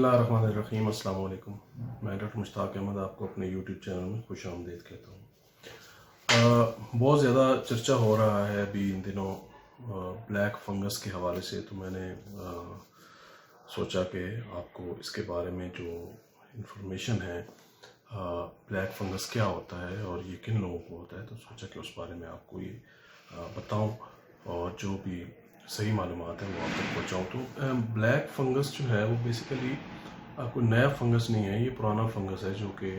बिस्मिल्लाहिर्रहमानिर्रहीम। अस्सलाम वालेकुम। मैं डॉक्टर मुश्ताक अहमद आपको अपने यूट्यूब चैनल में खुश आमदीद कहता हूँ। बहुत ज़्यादा चर्चा हो रहा है अभी इन दिनों ब्लैक फंगस के हवाले से, तो मैंने सोचा कि आपको इसके बारे में जो इन्फॉर्मेशन है, ब्लैक फंगस क्या होता है और ये किन लोगों को होता है, तो सोचा कि उस बारे में आपको ये बताऊँ और जो भी सही मालूमात है वो आप तक पहुँचाऊँ। तो ब्लैक फंगस जो है वो बेसिकली कोई नया फंगस नहीं है, ये पुराना फंगस है जो कि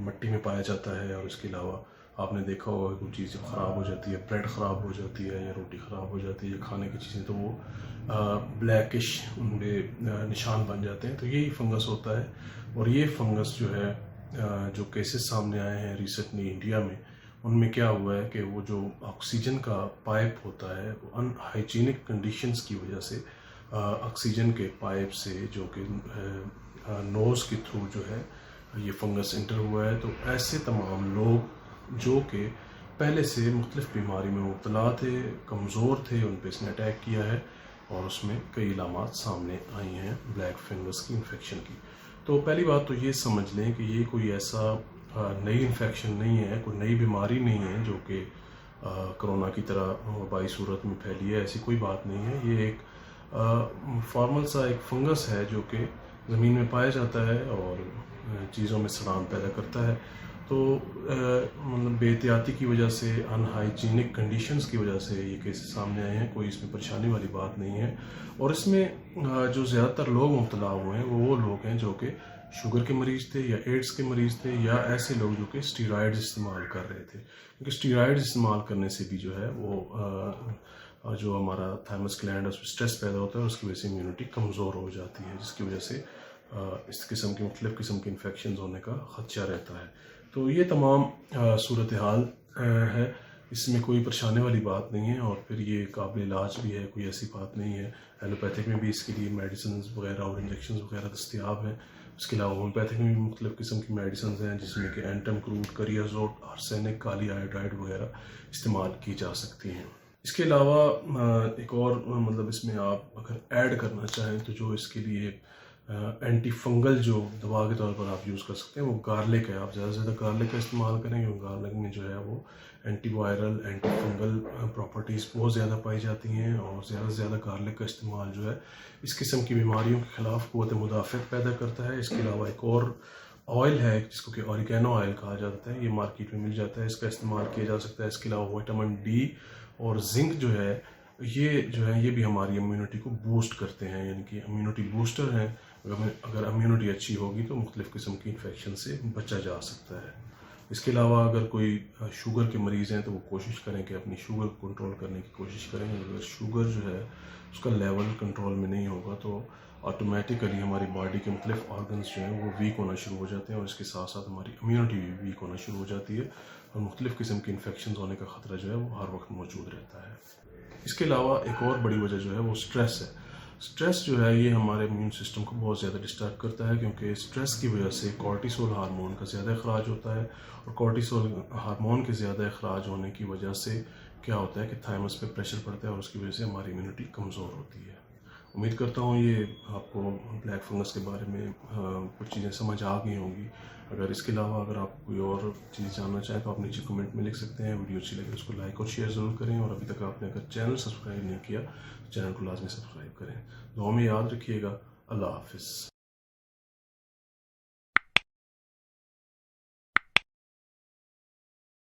मिट्टी में पाया जाता है। और इसके अलावा आपने देखा होगा कोई चीज़ जब ख़राब हो जाती है, ब्रेड ख़राब हो जाती है या रोटी ख़राब हो जाती है या खाने की चीज़ें, तो वो ब्लैकिश उनके निशान बन जाते हैं। तो यही फंगस होता है। और ये फंगस जो है जो केसेस सामने आए हैं रिसेंटली इंडिया में, उनमें क्या हुआ है कि वो जो ऑक्सीजन का पाइप होता है वो अनहाइजीनिक कंडीशंस की वजह से ऑक्सीजन के पाइप से जो कि नोज़ के थ्रू जो है ये फंगस इंटर हुआ है। तो ऐसे तमाम लोग जो कि पहले से मुख्तलिफ बीमारी में मुब्तला थे, कमज़ोर थे, उन पर इसने अटैक किया है और उसमें कई इलामात सामने आई हैं ब्लैक फंगस की इन्फेक्शन की। तो पहली बात तो ये समझ लें कि ये कोई ऐसा नई इन्फेक्शन नहीं है, कोई नई बीमारी नहीं है जो कि कोरोना की तरह वबाई सूरत में फैली है। ऐसी कोई बात नहीं है। ये एक फॉर्मल सा एक फंगस है जो कि ज़मीन में पाया जाता है और चीज़ों में सड़ान पैदा करता है। तो मतलब बेहतियाती की वजह से, अनहाइजीनिक कंडीशंस की वजह से ये केसेस सामने आए हैं। कोई इसमें परेशानी वाली बात नहीं है। और इसमें जो ज़्यादातर लोग मुब्तला हुए हैं वो लोग हैं जो कि शुगर के मरीज़ थे या एड्स के मरीज़ थे या ऐसे लोग जो कि स्टीरॉइड्स इस्तेमाल कर रहे थे, क्योंकि स्टीरॉइड्स इस्तेमाल करने से भी जो है वो जो हमारा थाइमस ग्लैंड है उसमें स्ट्रेस पैदा होता है और उसकी वजह से इम्यूनिटी कमज़ोर हो जाती है, जिसकी वजह से इस किस्म की मुख्तलिफ़ किस्म के इन्फेक्शन होने का ख़दशा रहता है। तो ये तमाम सूरत हाल है, इसमें कोई परेशानी वाली बात नहीं है। और फिर ये काबिल इलाज भी है, कोई ऐसी बात नहीं है। एलोपैथिक में भी इसके लिए मेडिसिन वगैरह और इंजेक्शन वगैरह दस्तियाब हैं। उसके अलावा होम्योपैथिक में भी मुख्तलिफ़ किस्म की मेडिसिन हैं जिसमें कि एंटम क्रूड, करियाजोट, आर्सेनिक, काली आयोडाइड वगैरह इस्तेमाल की जा सकती हैं। इसके अलावा एक और मतलब इसमें आप अगर ऐड करना चाहें तो जो इसके लिए एंटी फंगल जो दवा के तौर पर आप यूज़ कर सकते हैं वो गार्लिक है। आप ज़्यादा से ज़्यादा गार्लिक का इस्तेमाल करें, क्योंकि गार्लिक में जो है वो anti viral, anti fungal properties बहुत ज़्यादा पाई जाती हैं। और ज़्यादा से ज़्यादा गार्लिक का इस्तेमाल जो है इस किस्म की बीमारियों के ख़िलाफ़ क़ुव्वत मुदाफ़त पैदा करता है। इसके अलावा एक और ऑयल है जिसको कि ऑरिगेनो ऑयल कहा जाता है, ये मार्केट में मिल जाता है, इसका इस्तेमाल किया जा सकता है। इसके अलावा विटामिन डी और जिंक जो है ये भी हमारी इम्यूनिटी को बूस्ट करते हैं, यानी कि इम्यूनिटी बूस्टर हैं। अगर इम्यूनिटी अच्छी होगी तो मुख्तलिफ़ किस्म की इन्फेक्शन से बचा जा सकता है। इसके अलावा अगर कोई शुगर के मरीज़ हैं तो वो कोशिश करें कि अपनी शुगर को कंट्रोल करने की कोशिश करें। अगर शुगर जो है उसका लेवल कंट्रोल में नहीं होगा तो ऑटोमेटिकली हमारी बॉडी के मुख्तलिफ़ ऑर्गन्स जो हैं वो वीक होना शुरू हो जाते हैं और इसके साथ साथ हमारी इम्यूनिटी भी वीक होना शुरू हो जाती है और मुख्तलिफ़ किस्म की इन्फेक्शन होने का ख़तरा जो है वो हर वक्त मौजूद रहता है। इसके अलावा एक और बड़ी वजह जो है वो स्ट्रेस है। स्ट्रेस जो है ये हमारे इम्यून सिस्टम को बहुत ज़्यादा डिस्टर्ब करता है, क्योंकि स्ट्रेस की वजह से कॉर्टिसोल हार्मोन का ज़्यादा अखराज होता है। और कॉर्टिसोल हार्मोन के ज़्यादा अखराज होने की वजह से क्या होता है कि थाइमस पे प्रेशर पड़ता है और उसकी वजह से हमारी इम्यूनिटी कमज़ोर होती है। उम्मीद करता हूँ ये आपको ब्लैक फंगस के बारे में कुछ चीज़ें समझ आ गई होंगी। अगर इसके अलावा अगर आप कोई और चीज़ जानना चाहें तो आप नीचे कमेंट में लिख सकते हैं। वीडियो अच्छी लगे उसको लाइक और शेयर ज़रूर करें। और अभी तक आपने अगर चैनल सब्सक्राइब नहीं किया तो चैनल को लाजमी सब्सक्राइब करें। दुआ में याद रखिएगा। अल्लाह हाफ़िज़।